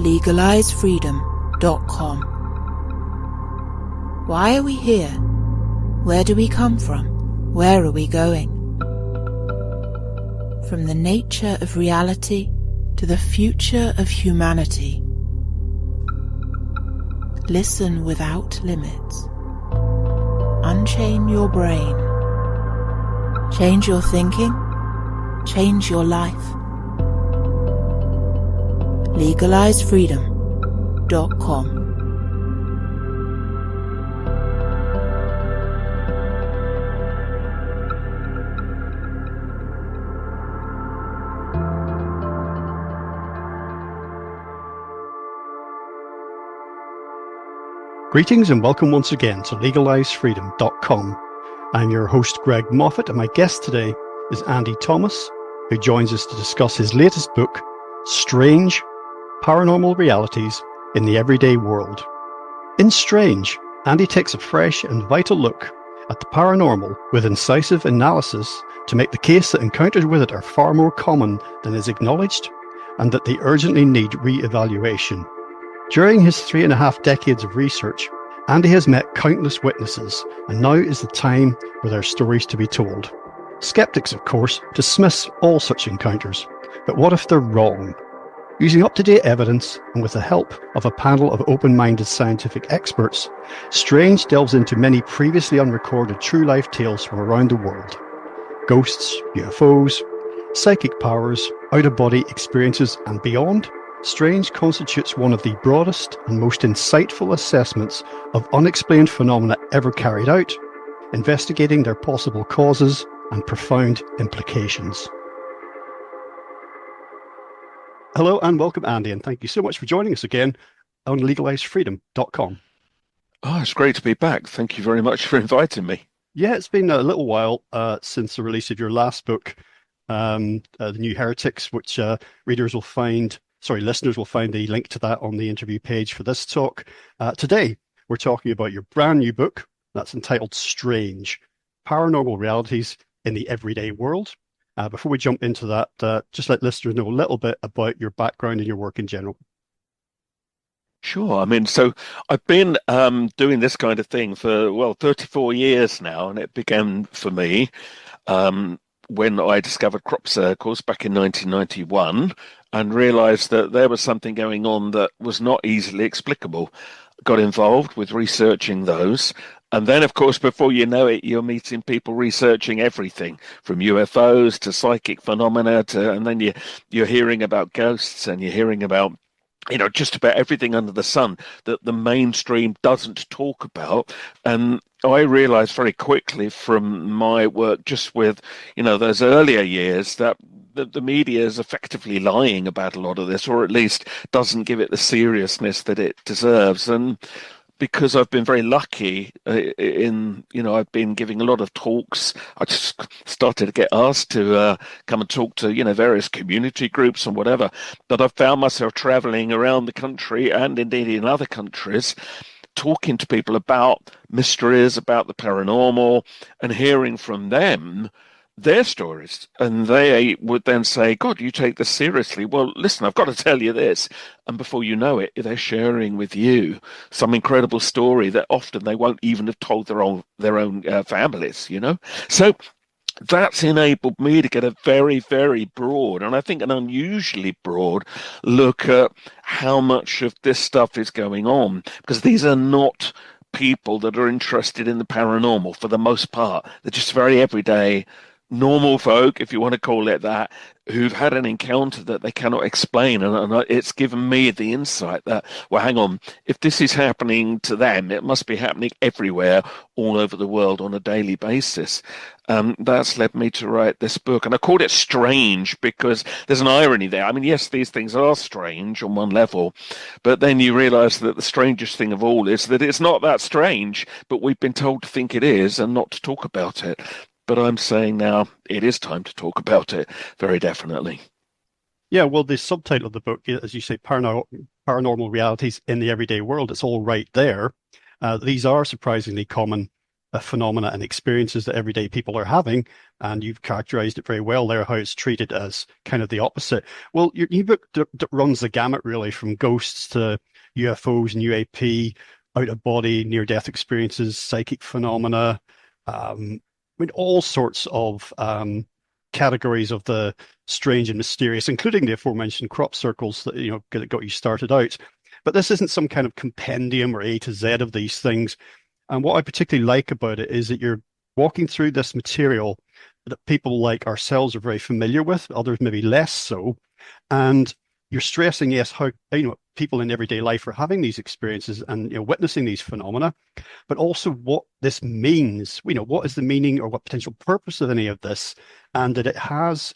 legalizefreedom.com. Why are we here? Where do we come from? Where are we going? From the nature of reality to the future of humanity. Listen without limits. Unchain your brain. Change your thinking. Change your life. legalizefreedom.com. Greetings and welcome once again to legalizefreedom.com. I'm your host Greg Moffat, and my guest today is Andy Thomas, who joins us to discuss his latest book, Strange: Paranormal Realities in the Everyday World. In Strange, Andy takes a fresh and vital look at the paranormal with incisive analysis to make the case that encounters with it are far more common than is acknowledged and that they urgently need re-evaluation. During his 3.5 decades of research, Andy has met countless witnesses, and now is the time for their stories to be told. Skeptics, of course, dismiss all such encounters, but what if they're wrong? Using up-to-date evidence, and with the help of a panel of open-minded scientific experts, Strange delves into many previously unrecorded true-life tales from around the world. Ghosts, UFOs, psychic powers, out-of-body experiences, and beyond. Strange constitutes one of the broadest and most insightful assessments of unexplained phenomena ever carried out, investigating their possible causes and profound implications. Hello and welcome, Andy, and thank you so much for joining us again on legalizefreedom.com. Oh, it's great to be back. Thank you very much for inviting me. Yeah, it's been a little while since the release of your last book, The New Heretics, which listeners will find a link to that on the interview page for this talk. Today, we're talking about your brand new book that's entitled Strange: Paranormal Realities in the Everyday World. Before we jump into that, just let listeners know a little bit about your background and your work in general. Sure. So I've been doing this kind of thing for, 34 years now, and it began for me when I discovered crop circles back in 1991 and realized that there was something going on that was not easily explicable. Got involved with researching those. And then, of course, before you know it, you're meeting people researching everything from UFOs to psychic phenomena and then you're hearing about ghosts and you're hearing about just about everything under the sun that the mainstream doesn't talk about. And I realized very quickly from my work just with, those earlier years that the media is effectively lying about a lot of this, or at least doesn't give it the seriousness that it deserves. And because I've been very lucky I've been giving a lot of talks. I just started to get asked to come and talk to, various community groups and whatever. But I've found myself traveling around the country and indeed in other countries, talking to people about mysteries, about the paranormal, and hearing from them their stories. And they would then say, God, you take this seriously. Well, listen, I've got to tell you this. And before you know it, they're sharing with you some incredible story that often they won't even have told their own families, So that's enabled me to get a very, very broad, and I think an unusually broad look at how much of this stuff is going on, because these are not people that are interested in the paranormal for the most part. They're just very everyday normal folk, if you want to call it that, who've had an encounter that they cannot explain. And it's given me the insight that, well, hang on, if this is happening to them, it must be happening everywhere, all over the world on a daily basis. That's led me to write this book. And I called it Strange because there's an irony there. Yes, these things are strange on one level, but then you realize that the strangest thing of all is that it's not that strange, but we've been told to think it is and not to talk about it. But I'm saying now it is time to talk about it, very definitely. Yeah, well, the subtitle of the book, as you say, Paranormal Realities in the Everyday World, it's all right there. These are surprisingly common phenomena and experiences that everyday people are having. And you've characterized it very well there, how it's treated as kind of the opposite. Well, your new book runs the gamut really from ghosts to UFOs and UAP, out of body, near death experiences, psychic phenomena. I mean, all sorts of categories of the strange and mysterious, including the aforementioned crop circles that got you started out. But this isn't some kind of compendium or A to Z of these things. And what I particularly like about it is that you're walking through this material that people like ourselves are very familiar with, others maybe less so. And you're stressing, yes, how people in everyday life are having these experiences and witnessing these phenomena, but also what this means. What is the meaning or what potential purpose of any of this, and that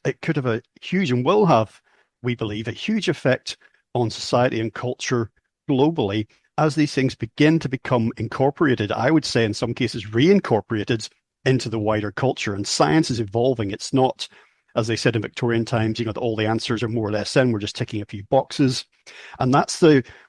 it could have a huge and will have, we believe, a huge effect on society and culture globally as these things begin to become incorporated. I would say in some cases reincorporated into the wider culture. And science is evolving. It's not, as they said in Victorian times, that all the answers are more or less in. We're just ticking a few boxes. And that's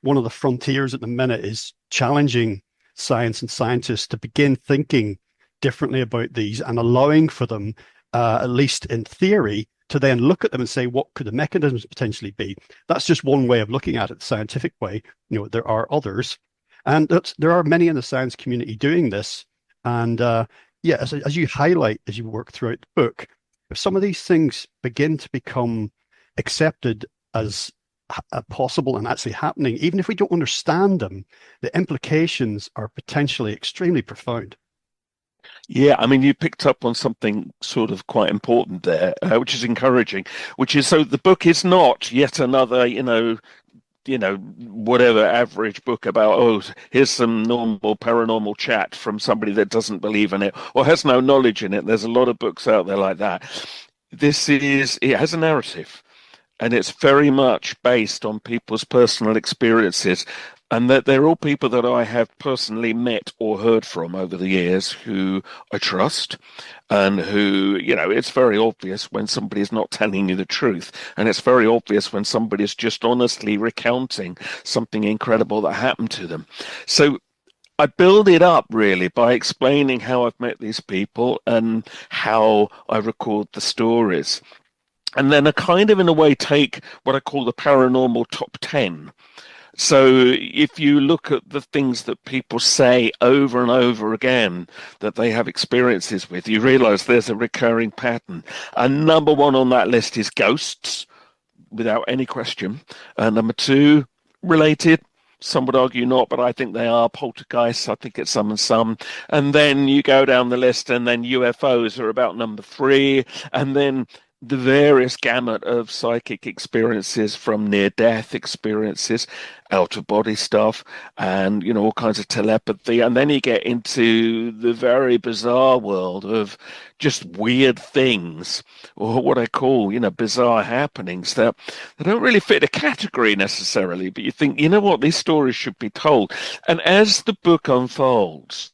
one of the frontiers at the minute, is challenging science and scientists to begin thinking differently about these and allowing for them, at least in theory, to then look at them and say, what could the mechanisms potentially be? That's just one way of looking at it, the scientific way. There are others. And there are many in the science community doing this. And as you highlight, as you work throughout the book, if some of these things begin to become accepted as possible and actually happening, even if we don't understand them, the implications are potentially extremely profound. Yeah, I mean, you picked up on something sort of quite important there, which is encouraging, which is, so the book is not yet another, whatever average book about, oh, here's some normal paranormal chat from somebody that doesn't believe in it or has no knowledge in it. There's a lot of books out there like that. It has a narrative, and it's very much based on people's personal experiences. And that they're all people that I have personally met or heard from over the years who I trust, and who, it's very obvious when somebody is not telling you the truth. And it's very obvious when somebody is just honestly recounting something incredible that happened to them. So I build it up really by explaining how I've met these people and how I record the stories. And then I kind of, in a way, take what I call the paranormal top 10. So if you look at the things that people say over and over again that they have experiences with, you realize there's a recurring pattern. And number one on that list is ghosts, without any question. Number two, related, some would argue not, but I think they are, poltergeists. I think it's some and some. And then you go down the list, and then UFOs are about number three. And then the various gamut of psychic experiences, from near-death experiences, out-of-body stuff, and, all kinds of telepathy. And then you get into the very bizarre world of just weird things, or what I call, bizarre happenings that they don't really fit a category necessarily, but you think, what, these stories should be told. And as the book unfolds,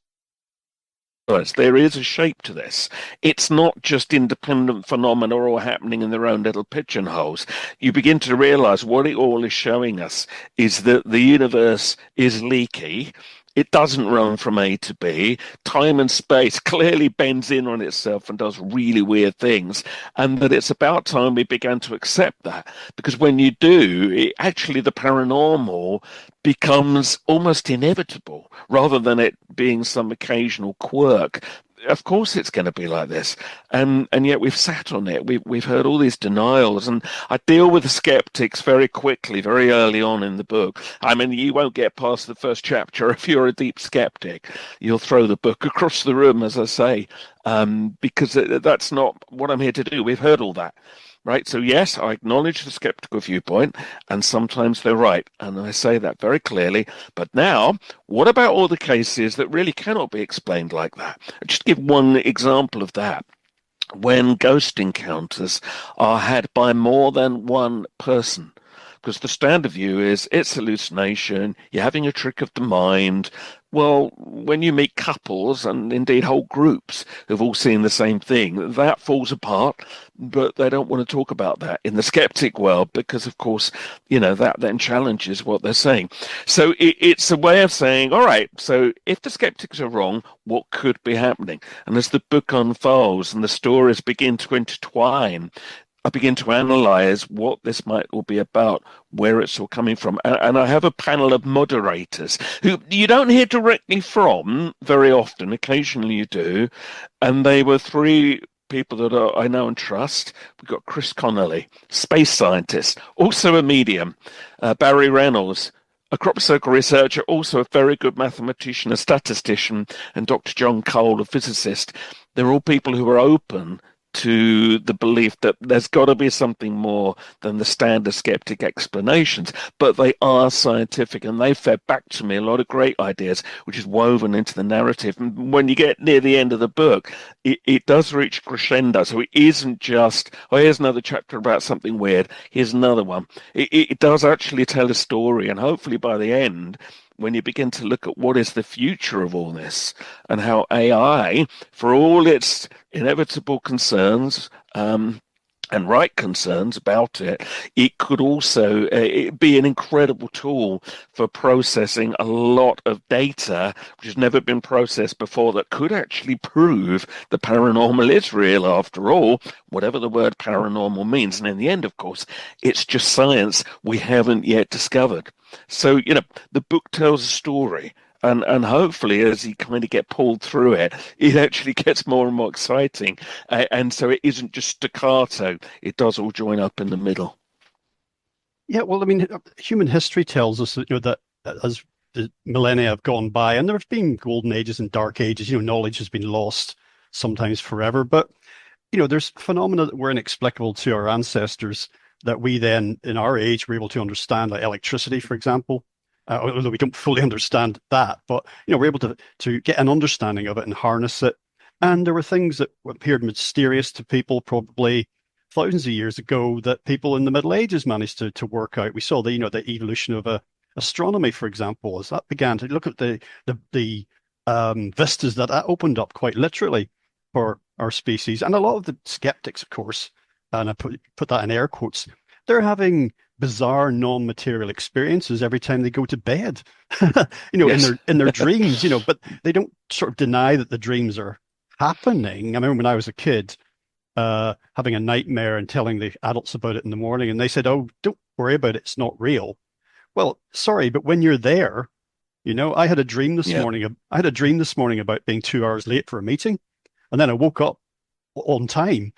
there is a shape to this. It's not just independent phenomena all happening in their own little pigeonholes. You begin to realize what it all is showing us is that the universe is leaky. It doesn't run from A to B. Time and space clearly bends in on itself and does really weird things. And that it's about time we began to accept that. Because when you do, actually the paranormal becomes almost inevitable, rather than it being some occasional quirk. Of course it's going to be like this. And yet we've sat on it. We've heard all these denials. And I deal with the skeptics very quickly, very early on in the book. I mean, you won't get past the first chapter if you're a deep skeptic. You'll throw the book across the room, as I say, because that's not what I'm here to do. We've heard all that. Right, so yes, I acknowledge the skeptical viewpoint, and sometimes they're right, and I say that very clearly. But now, what about all the cases that really cannot be explained like that? I'll just give one example of that. When ghost encounters are had by more than one person, because the standard view is it's hallucination, you're having a trick of the mind, Well, when you meet couples and indeed whole groups who've all seen the same thing, that falls apart, but they don't want to talk about that in the skeptic world because, of course, that then challenges what they're saying. So it's a way of saying, all right, so if the skeptics are wrong, what could be happening? And as the book unfolds and the stories begin to intertwine, I begin to analyze what this might all be about, where it's all coming from. And I have a panel of moderators who you don't hear directly from very often. Occasionally you do. And they were three people that I know and trust. We've got Chris Connolly, space scientist, also a medium, Barry Reynolds, a crop circle researcher, also a very good mathematician, a statistician, and Dr. John Cole, a physicist. They're all people who are open to the belief that there's got to be something more than the standard skeptic explanations, but they are scientific, and they fed back to me a lot of great ideas, which is woven into the narrative. And when you get near the end of the book, it does reach crescendo. So it isn't just, oh, here's another chapter about something weird, here's another one. It does actually tell a story, and hopefully by the end, when you begin to look at what is the future of all this and how AI, for all its inevitable concerns and right concerns about it, it could also be an incredible tool for processing a lot of data which has never been processed before, that could actually prove the paranormal is real after all, whatever the word paranormal means. And in the end, of course, it's just science we haven't yet discovered. So, the book tells a story. And hopefully, as you kind of get pulled through it, it actually gets more and more exciting. And so it isn't just staccato. It does all join up in the middle. Yeah, well, I mean, human history tells us that, that as the millennia have gone by, and there have been golden ages and dark ages, knowledge has been lost sometimes forever. But, there's phenomena that were inexplicable to our ancestors that we then, in our age, were able to understand, like electricity, for example. Although we don't fully understand that, but we're able to get an understanding of it and harness it. And there were things that appeared mysterious to people probably thousands of years ago that people in the Middle Ages managed to work out. We saw the evolution of astronomy, for example, as that began to look at the vistas that opened up quite literally for our species. And a lot of the skeptics, of course, and I put that in air quotes, they're having bizarre non-material experiences every time they go to bed, yes. in their dreams, but they don't sort of deny that the dreams are happening. I remember when I was a kid, having a nightmare and telling the adults about it in the morning, and they said, "Oh, don't worry about it, it's not real." Well, sorry, but when you're there, I had a dream this morning. I had a dream this morning about being 2 hours late for a meeting, and then I woke up on time,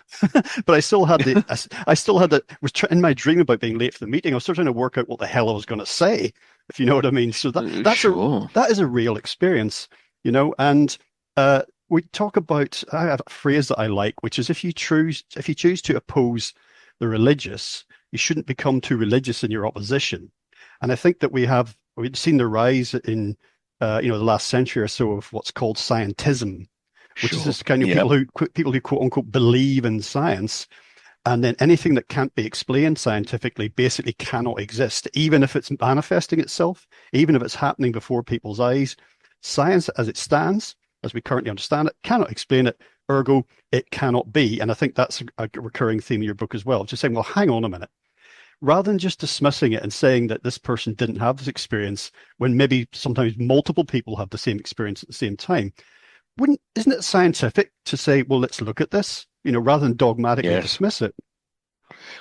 but I still had in my dream about being late for the meeting. I was still trying to work out what the hell I was going to say, if you know what I mean. So that is a real experience, and we talk about, I have a phrase that I like, which is if you choose to oppose the religious, you shouldn't become too religious in your opposition. And I think that we've seen the rise in the last century or so of what's called scientism, which is this kind of people who quote unquote believe in science, and then anything that can't be explained scientifically basically cannot exist, even if it's manifesting itself, even if it's happening before people's eyes. Science, as it stands, as we currently understand it, cannot explain it. Ergo, it cannot be. And I think that's a recurring theme of your book as well. Just saying, well, hang on a minute. Rather than just dismissing it and saying that this person didn't have this experience, when maybe sometimes multiple people have the same experience at the same time, isn't it scientific to say, well, let's look at this, rather than dogmatically dismiss it?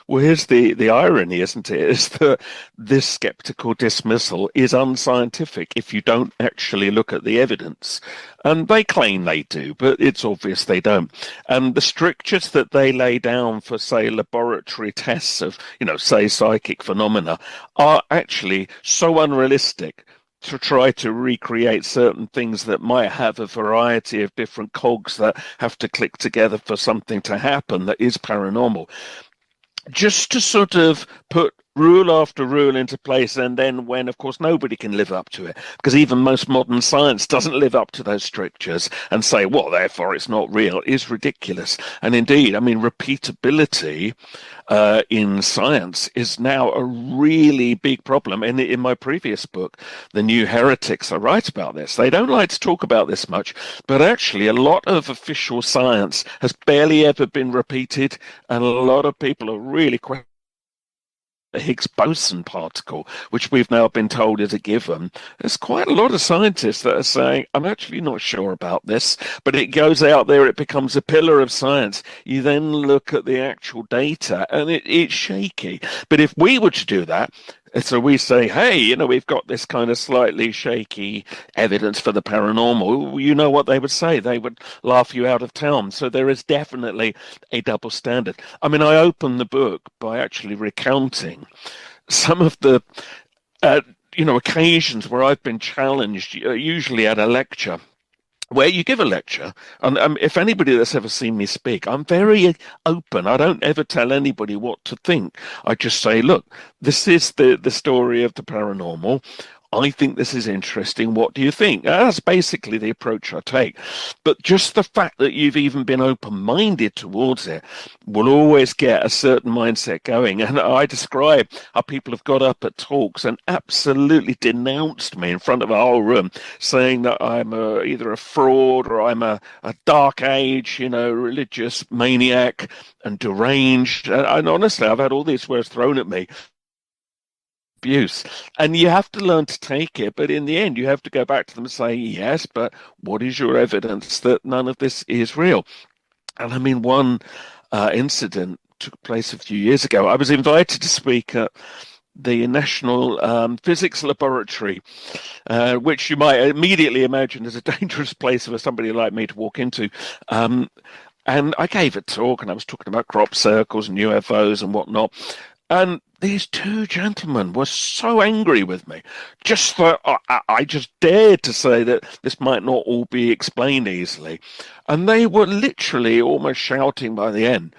Well, here's the irony, isn't it? Is that this skeptical dismissal is unscientific if you don't actually look at the evidence. And they claim they do, but it's obvious they don't. And the strictures that they lay down for, say, laboratory tests of, say, psychic phenomena are actually so unrealistic to try to recreate certain things that might have a variety of different cogs that have to click together for something to happen that is paranormal. Just to sort of put rule after rule into place, and then when, of course, nobody can live up to it, because even most modern science doesn't live up to those strictures, and say, well, therefore it's not real, is ridiculous. And indeed, I mean, repeatability in science is now a really big problem. And in my previous book, The New Heretics, I write about this. They don't like to talk about this much, but actually a lot of official science has barely ever been repeated, and a lot of people are really questioning the Higgs boson particle, which we've now been told is a given. There's quite a lot of scientists that are saying, I'm actually not sure about this, but it goes out there, it becomes a pillar of science. You then look at the actual data and it's shaky. But if we were to do that, so we say, hey, you know, we've got this kind of slightly shaky evidence for the paranormal. You know what they would say? They would laugh you out of town. So there is definitely a double standard. I mean, I open the book by actually recounting some of the, occasions where I've been challenged, usually at a lecture, where you give a lecture, and if anybody that's ever seen me speak, I'm very open. I don't ever tell anybody what to think. I just say, look, this is the story of the paranormal. I think this is interesting. What do you think? That's basically the approach I take. But just the fact that you've even been open-minded towards it will always get a certain mindset going. And I describe how people have got up at talks and absolutely denounced me in front of a whole room, saying that I'm either a fraud or I'm a dark age, religious maniac and deranged. And honestly, I've had all these words thrown at me. Abuse, and you have to learn to take it, but in the end you have to go back to them and say, yes, but what is your evidence that none of this is real? And I mean, one incident took place a few years ago. I was invited to speak at the National Physics Laboratory, which you might immediately imagine is a dangerous place for somebody like me to walk into. And I gave a talk, and I was talking about crop circles and UFOs and whatnot. And these two gentlemen were so angry with me, just that I just dared to say that this might not all be explained easily. And they were literally almost shouting by the end.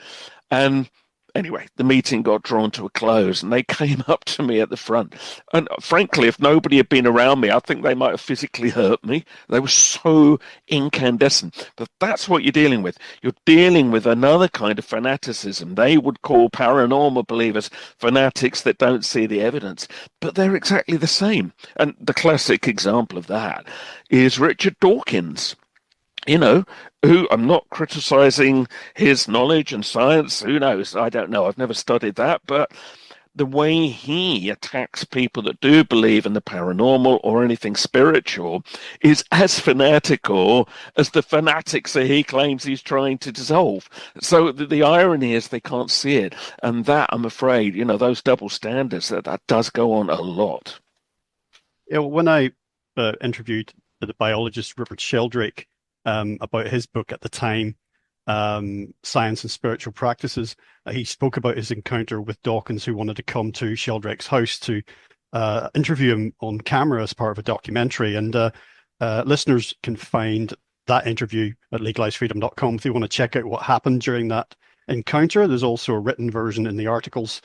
And anyway, the meeting got drawn to a close, and they came up to me at the front. And frankly, if nobody had been around me, I think they might have physically hurt me. They were so incandescent. But that's what you're dealing with. You're dealing with another kind of fanaticism. They would call paranormal believers fanatics that don't see the evidence. But they're exactly the same. And the classic example of that is Richard Dawkins. Who, I'm not criticizing his knowledge and science. Who knows? I don't know. I've never studied that. But the way he attacks people that do believe in the paranormal or anything spiritual is as fanatical as the fanatics that he claims he's trying to dissolve. So the irony is they can't see it. And that, I'm afraid, those double standards, that does go on a lot. Yeah, when I interviewed the biologist Rupert Sheldrake, about his book at the time, Science and Spiritual Practices. He spoke about his encounter with Dawkins, who wanted to come to Sheldrake's house to interview him on camera as part of a documentary. And listeners can find that interview at legalizefreedom.com if you want to check out what happened during that encounter. There's also a written version in the articles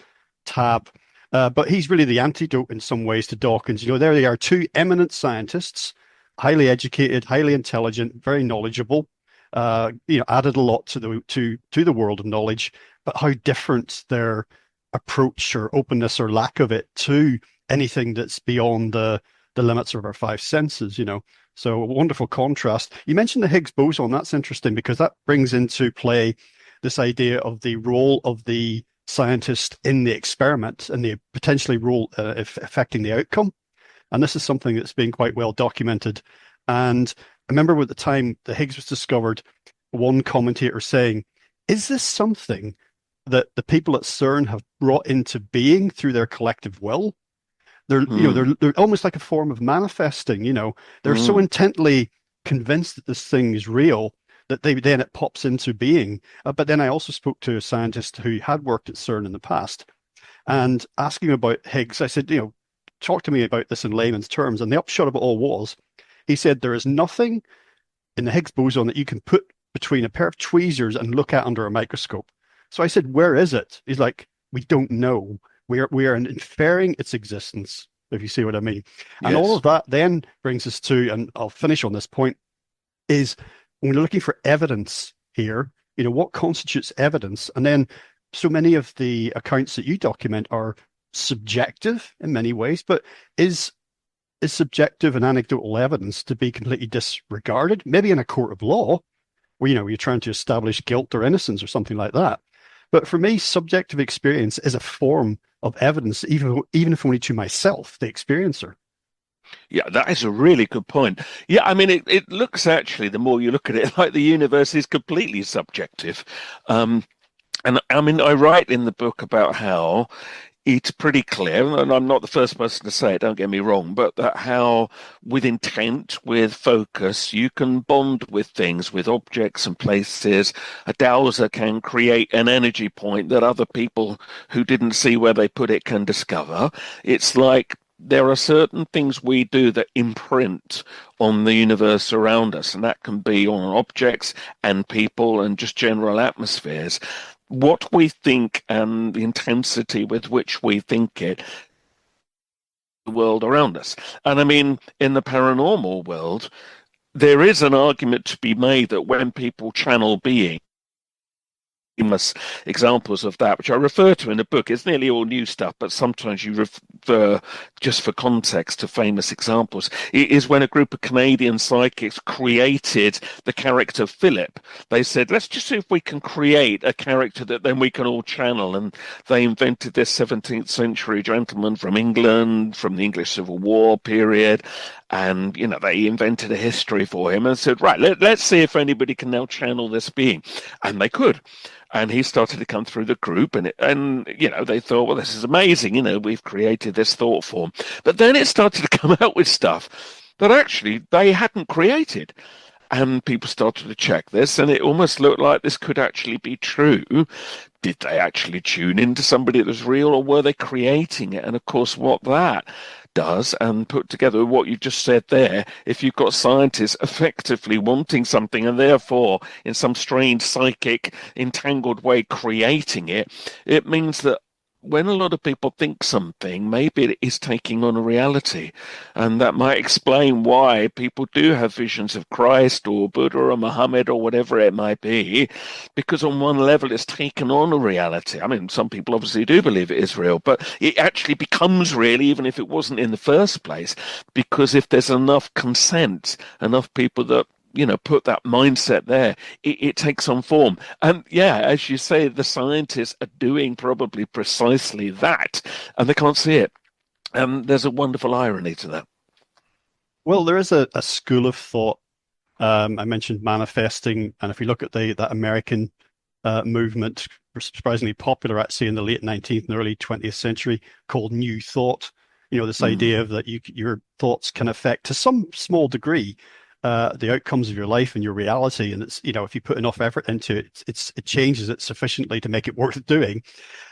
tab. But he's really the antidote in some ways to Dawkins. There they are, two eminent scientists, highly educated, highly intelligent, very knowledgeable, added a lot to the world of knowledge, but how different their approach or openness or lack of it to anything that's beyond the limits of our five senses, So a wonderful contrast. You mentioned the Higgs boson. That's interesting because that brings into play this idea of the role of the scientist in the experiment and the potentially role affecting the outcome. And this is something that's been quite well documented. And I remember at the time the Higgs was discovered, one commentator saying, is this something that the people at CERN have brought into being through their collective will? They're almost like a form of manifesting, They're so intently convinced that this thing is real that then it pops into being. But then I also spoke to a scientist who had worked at CERN in the past, and asking about Higgs, I said, talk to me about this in layman's terms. And the upshot of it all was, he said, there is nothing in the Higgs boson that you can put between a pair of tweezers and look at under a microscope. So I said, where is it? He's like, we don't know. We are inferring its existence, if you see what I mean. And all Yes. of that then brings us to, and I'll finish on this point, is when we're looking for evidence here, what constitutes evidence? And then so many of the accounts that you document are subjective in many ways, but is subjective and anecdotal evidence to be completely disregarded? Maybe in a court of law, where you're trying to establish guilt or innocence or something like that. But for me, subjective experience is a form of evidence, even if only to myself, the experiencer. Yeah, that is a really good point. Yeah, I mean, it looks actually, the more you look at it, like the universe is completely subjective. And I mean, I write in the book about how it's pretty clear, and I'm not the first person to say it, don't get me wrong, but that how with intent, with focus, you can bond with things, with objects and places. A dowser can create an energy point that other people who didn't see where they put it can discover. It's like there are certain things we do that imprint on the universe around us, and that can be on objects and people and just general atmospheres. What we think and the intensity with which we think it, the world around us. And I mean, in the paranormal world, there is an argument to be made that when people channel beings, famous examples of that, which I refer to in the book. It's nearly all new stuff, but sometimes you refer, just for context, to famous examples. It is when a group of Canadian psychics created the character Philip. They said, let's just see if we can create a character that then we can all channel. And they invented this 17th century gentleman from England, from the English Civil War period. And, they invented a history for him and said, right, let's see if anybody can now channel this being. And they could. And he started to come through the group, and they thought, well, this is amazing. We've created this thought form. But then it started to come out with stuff that actually they hadn't created. And people started to check this, and it almost looked like this could actually be true. Did they actually tune into somebody that was real, or were they creating it? And of course, what that does, and put together with what you just said there, if you've got scientists effectively wanting something and therefore in some strange psychic entangled way creating it, it means that when a lot of people think something, maybe it is taking on a reality. And that might explain why people do have visions of Christ or Buddha or Muhammad or whatever it might be, because on one level it's taken on a reality. I mean, some people obviously do believe it is real, but it actually becomes real even if it wasn't in the first place, because if there's enough consent, enough people that put that mindset there, it takes on form. And yeah, as you say, the scientists are doing probably precisely that, and they can't see it. And there's a wonderful irony to that. Well, there is a school of thought. I mentioned manifesting, and if we look at that American movement, surprisingly popular actually in the late 19th and early 20th century, called New Thought. This idea of that your thoughts can affect to some small degree the outcomes of your life and your reality, and it's if you put enough effort into it, it changes it sufficiently to make it worth doing.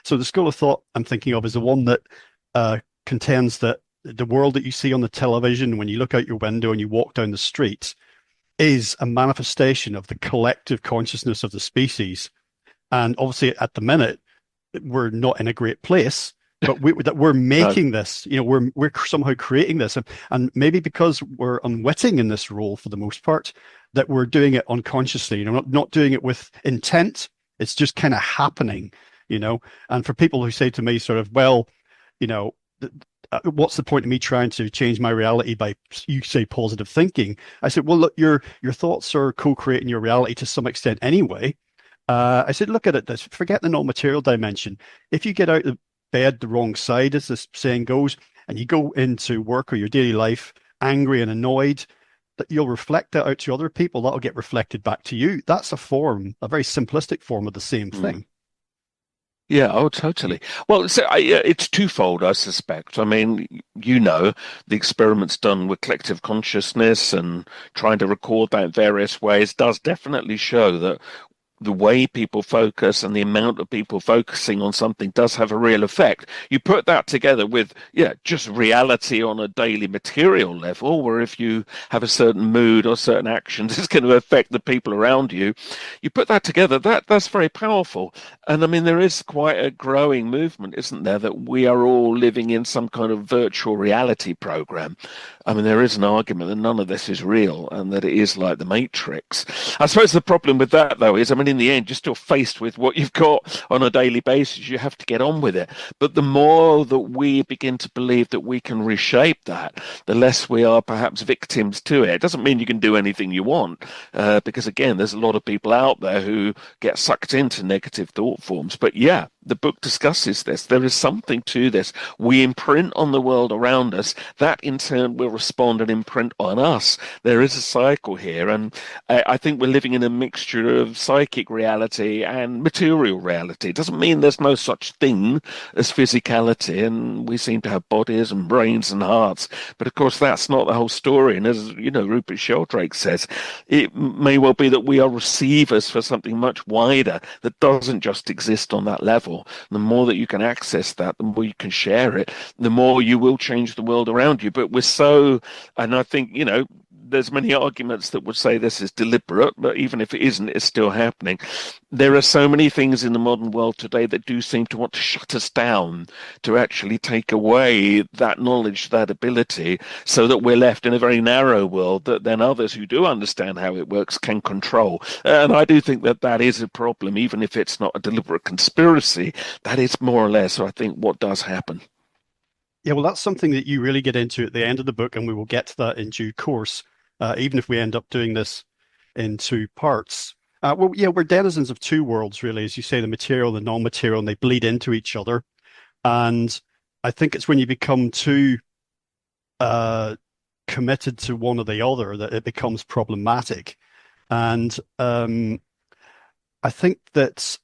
So the school of thought I'm thinking of is the one that contends that the world that you see on the television when you look out your window and you walk down the street is a manifestation of the collective consciousness of the species. And obviously, at the minute, we're not in a great place. But we're making this, we're somehow creating this, and maybe because we're unwitting in this role for the most part, that we're doing it unconsciously. Not doing it with intent. It's just kind of happening, And for people who say to me, sort of, well, what's the point of me trying to change my reality by, you say, positive thinking? I said, well, look, your thoughts are co-creating your reality to some extent anyway. I said, look at it. Forget the non-material dimension. If you get out of bed the wrong side, as this saying goes, and you go into work or your daily life angry and annoyed, that you'll reflect that out to other people. That'll get reflected back to you. That's a very simplistic form of the same thing. Yeah, oh, totally. Well, it's twofold, I suspect. I mean, the experiments done with collective consciousness and trying to record that in various ways does definitely show that the way people focus and the amount of people focusing on something does have a real effect. You put that together with, just reality on a daily material level, where if you have a certain mood or certain actions, it's going to affect the people around you. You put that together, that's very powerful. And I mean, there is quite a growing movement, isn't there, that we are all living in some kind of virtual reality program. I mean, there is an argument that none of this is real and that it is like the Matrix. I suppose the problem with that, though, is, I mean, in the end, you're still faced with what you've got on a daily basis. You have to get on with it. But the more that we begin to believe that we can reshape that, the less we are perhaps victims to it. It doesn't mean you can do anything you want, because, again, there's a lot of people out there who get sucked into negative thought forms. But yeah, the book discusses this. There is something to this. We imprint on the world around us. That in turn will respond and imprint on us. There is a cycle here. And I think we're living in a mixture of psychic reality and material reality. It doesn't mean there's no such thing as physicality. And we seem to have bodies and brains and hearts. But of course, that's not the whole story. And as Rupert Sheldrake says, it may well be that we are receivers for something much wider that doesn't just exist on that level. The more that you can access that, the more you can share it, the more you will change the world around you. But and I think, there's many arguments that would say this is deliberate, but even if it isn't, it's still happening. There are so many things in the modern world today that do seem to want to shut us down, to actually take away that knowledge, that ability, so that we're left in a very narrow world that then others who do understand how it works can control. And I do think that is a problem, even if it's not a deliberate conspiracy. That is more or less, I think, what does happen. Yeah, well, that's something that you really get into at the end of the book, and we will get to that in due course, even if we end up doing this in two parts. We're denizens of two worlds, really, as you say, the material and the non-material, and they bleed into each other. And I think it's when you become too committed to one or the other that it becomes problematic. And I think that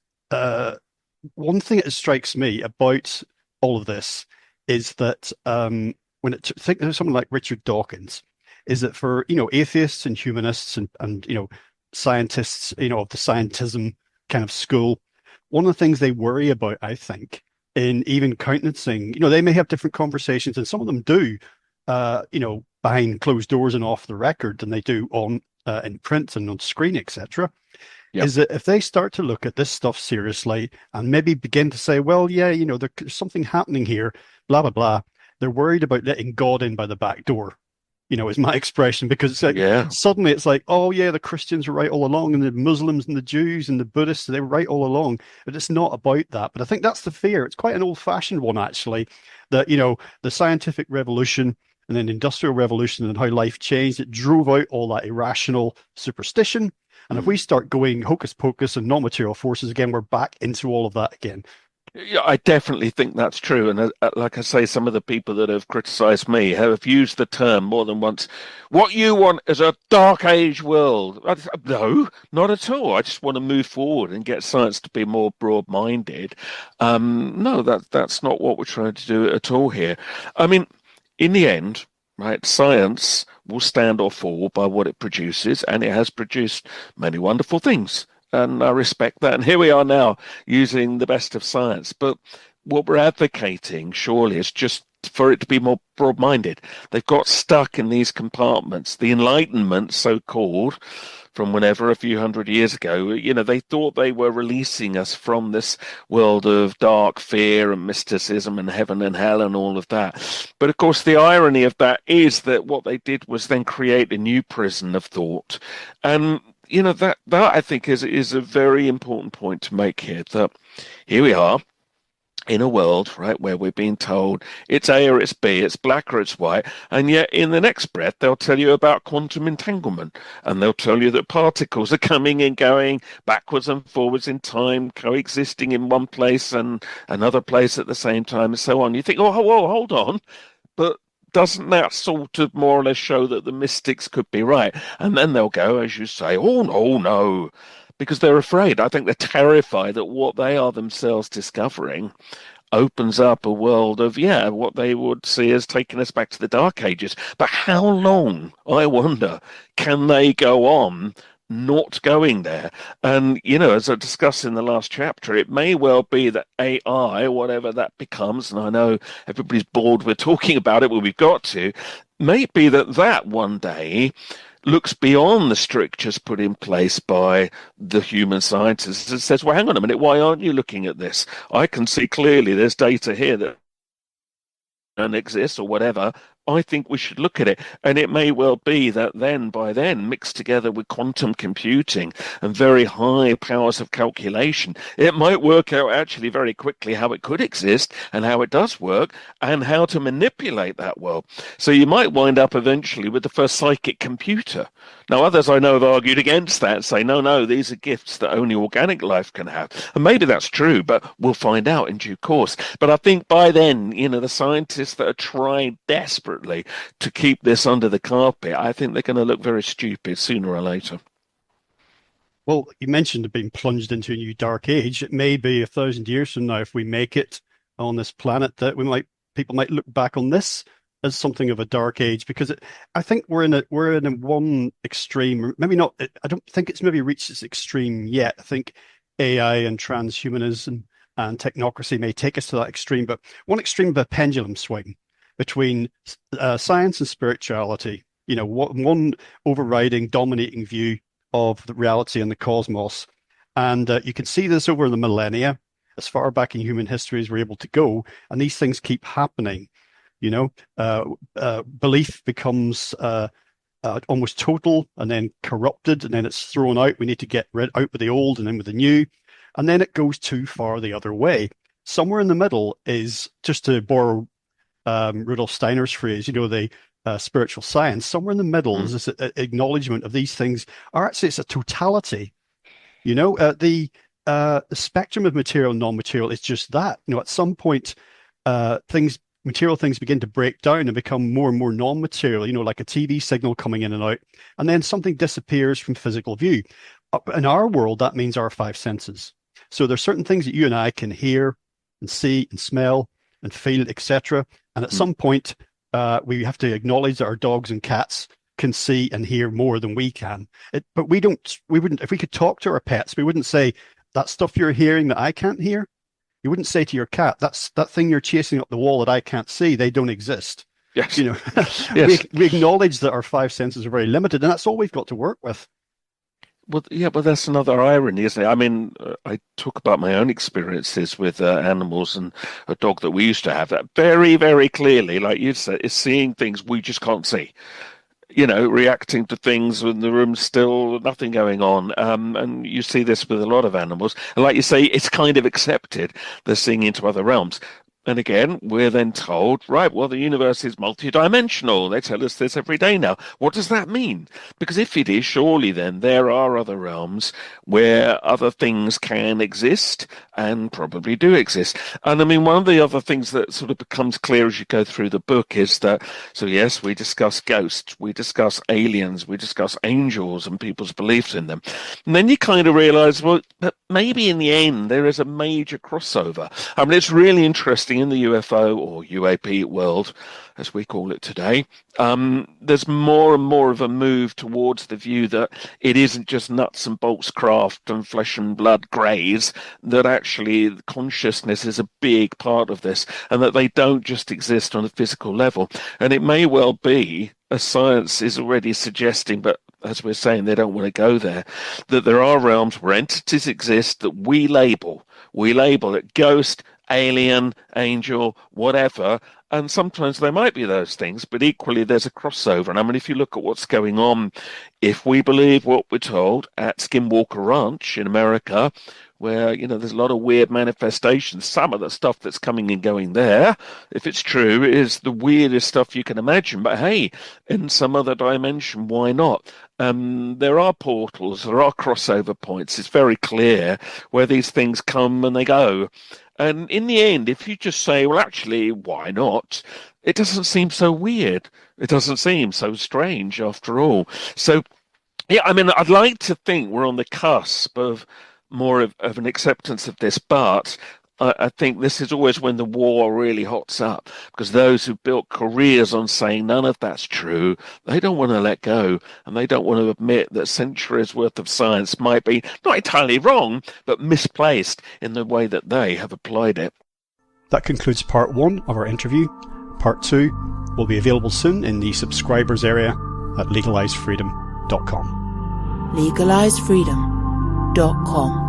one thing that strikes me about all of this is that think of someone like Richard Dawkins, is that for atheists and humanists and scientists of the scientism kind of school, one of the things they worry about, I think, in even countenancing, they may have different conversations, and some of them do, behind closed doors and off the record than they do on in print and on screen, etc. Yep. Is that if they start to look at this stuff seriously and maybe begin to say, well, there's something happening here, blah, blah, blah, they're worried about letting God in by the back door, is my expression, because suddenly it's like, oh, yeah, the Christians were right all along, and the Muslims and the Jews and the Buddhists, they were right all along. But it's not about that. But I think that's the fear. It's quite an old-fashioned one, actually, that, the scientific revolution and then the industrial revolution and how life changed, it drove out all that irrational superstition. And if we start going hocus pocus and non-material forces again, we're back into all of that again. Yeah, I definitely think that's true. And like I say, some of the people that have criticized me have used the term more than once. What you want is a dark age world. No, not at all. I just want to move forward and get science to be more broad-minded. No, that's not what we're trying to do at all here. I mean, in the end, right, science will stand or fall by what it produces, and it has produced many wonderful things. And I respect that. And here we are now using the best of science. But what we're advocating, surely, is just for it to be more broad-minded. They've got stuck in these compartments. The Enlightenment, so-called, from whenever, a few hundred years ago, they thought they were releasing us from this world of dark fear and mysticism and heaven and hell and all of that. But of course, the irony of that is that what they did was then create a new prison of thought. And that I think is a very important point to make here, that here we are in a world, right, where we're being told it's A or it's B, it's black or it's white, and yet in the next breath they'll tell you about quantum entanglement, and they'll tell you that particles are coming and going backwards and forwards in time, coexisting in one place and another place at the same time, and so on. You think, oh, hold on, but doesn't that sort of more or less show that the mystics could be right? And then they'll go, as you say, oh, no, because they're afraid. I think they're terrified that what they are themselves discovering opens up a world of, what they would see as taking us back to the Dark Ages. But how long, I wonder, can they go on not going there. And, as I discussed in the last chapter, it may well be that AI, whatever that becomes, and I know everybody's bored with talking about it, but we've got to, may be that one day looks beyond the strictures put in place by the human scientists and says, well, hang on a minute, why aren't you looking at this? I can see clearly there's data here that don't exist or whatever. I think we should look at it. And it may well be that by then, mixed together with quantum computing and very high powers of calculation, it might work out actually very quickly how it could exist and how it does work and how to manipulate that world. So you might wind up eventually with the first psychic computer. Now, others I know have argued against that, say, no, these are gifts that only organic life can have. And maybe that's true, but we'll find out in due course. But I think by then, the scientists that are trying desperately to keep this under the carpet, I think they're going to look very stupid sooner or later. Well, you mentioned being plunged into a new dark age. It may be 1,000 years from now, if we make it on this planet, that people might look back on this as something of a dark age, because I think we're in one extreme, maybe not. I don't think it's maybe reached its extreme yet. I think AI and transhumanism and technocracy may take us to that extreme, but one extreme of a pendulum swing between science and spirituality. One overriding, dominating view of the reality and the cosmos, and you can see this over the millennia, as far back in human history as we're able to go, and these things keep happening. Belief becomes almost total and then corrupted, and then it's thrown out. We need to get out with the old and in with the new, and then it goes too far the other way. Somewhere in the middle is, just to borrow Rudolf Steiner's phrase, the spiritual science. Somewhere in the middle is this acknowledgement of these things are actually, it's a totality. The spectrum of material and non-material is just that. At some point, material things begin to break down and become more and more non-material, like a TV signal coming in and out, and then something disappears from physical view. In our world, that means our five senses. So there's certain things that you and I can hear and see and smell and feel, etc. And at some point, we have to acknowledge that our dogs and cats can see and hear more than we can. But we wouldn't, if we could talk to our pets, we wouldn't say, that stuff you're hearing that I can't hear. You wouldn't say to your cat, that thing you're chasing up the wall that I can't see, they don't exist. Yes. Yes. we acknowledge that our five senses are very limited, and that's all we've got to work with. Well, yeah, but that's another irony, isn't it? I mean, I talk about my own experiences with animals, and a dog that we used to have that very, very clearly, like you said, is seeing things we just can't see. Reacting to things when the room's still, nothing going on. And you see this with a lot of animals. And like you say, it's kind of accepted. They're seeing into other realms. And again, we're then told, right, well, the universe is multidimensional. They tell us this every day now. What does that mean? Because if it is, surely then there are other realms where other things can exist and probably do exist. And I mean, one of the other things that sort of becomes clear as you go through the book is that, so yes, we discuss ghosts, we discuss aliens, we discuss angels and people's beliefs in them. And then you kind of realize, well, but maybe in the end, there is a major crossover. I mean, it's really interesting in the UFO or UAP world, as we call it today. There's more and more of a move towards the view that it isn't just nuts and bolts craft and flesh and blood greys, that actually consciousness is a big part of this, and that they don't just exist on a physical level. And it may well be, as science is already suggesting, but as we're saying, they don't want to go there, that there are realms where entities exist that we label it ghost, alien, angel, whatever, and sometimes they might be those things, but equally there's a crossover. And I mean, if you look at what's going on, if we believe what we're told at Skinwalker Ranch in America, where, there's a lot of weird manifestations, some of the stuff that's coming and going there, if it's true, is the weirdest stuff you can imagine. But hey, in some other dimension, why not? There are portals, there are crossover points. It's very clear where these things come and they go. And in the end, if you just say, well, actually, why not? It doesn't seem so weird. It doesn't seem so strange after all. So, yeah, I mean, I'd like to think we're on the cusp of more of an acceptance of this, but I think this is always when the war really hots up, because those who built careers on saying none of that's true, they don't want to let go, and they don't want to admit that centuries worth of science might be not entirely wrong, but misplaced in the way that they have applied it. That concludes part 1 of our interview. Part 2 will be available soon in the subscribers area at legalizefreedom.com. legalizefreedom.com